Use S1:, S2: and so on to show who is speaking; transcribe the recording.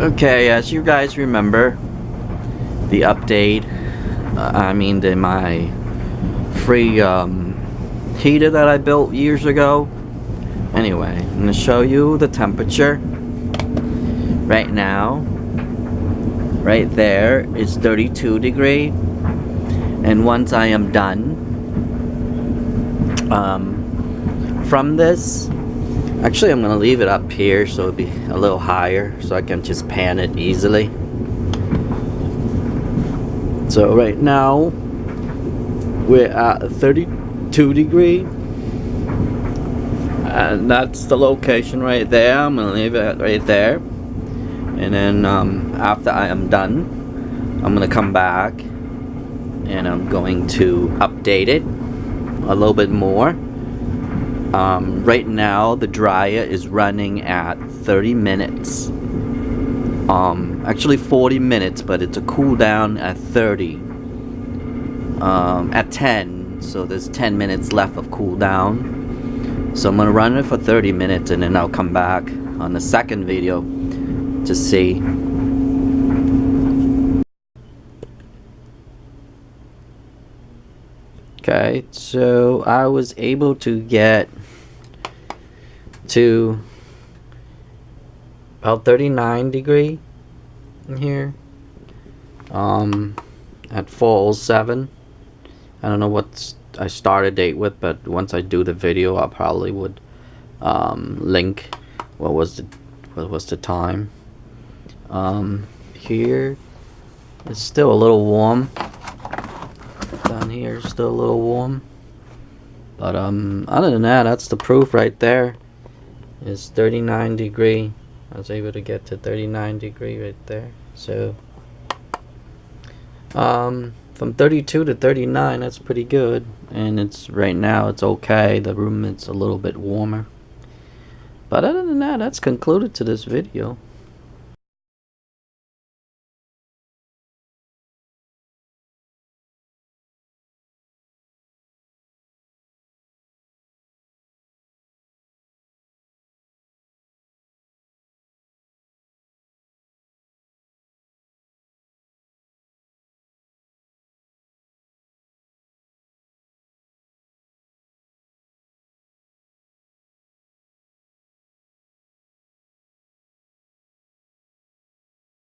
S1: Okay, as you guys remember, the update, my free heater that I built years ago. Anyway, I'm going to show you the temperature. Right now, right there is 32 degree. And once I am done, from this, actually I'm going to leave it up here so it'll be a little higher so I can just pan it easily. So right now we're at 32 degree, and that's the location right there. I'm going to leave it right there, and then after I am done, I'm going to come back and I'm going to update it a little bit more. Right now the dryer is running at 30 minutes. Actually 40 minutes, but it's a cool down at 30. At 10, so there's 10 minutes left of cool down. So I'm gonna run it for 30 minutes and then I'll come back on the second video to see. Okay, so I was able to get to about 39 degree in here at 4:07. I don't know what I started date with, but once I do the video I probably would link what was the time. Here it's still a little warm. Down here is still a little warm, but other than that, that's the proof right there. It's 39 degree. I was able to get to 39 degree right there. So from 32 to 39, that's pretty good. And it's right now it's okay. The room it's a little bit warmer. But other than that, that's concluded to this video.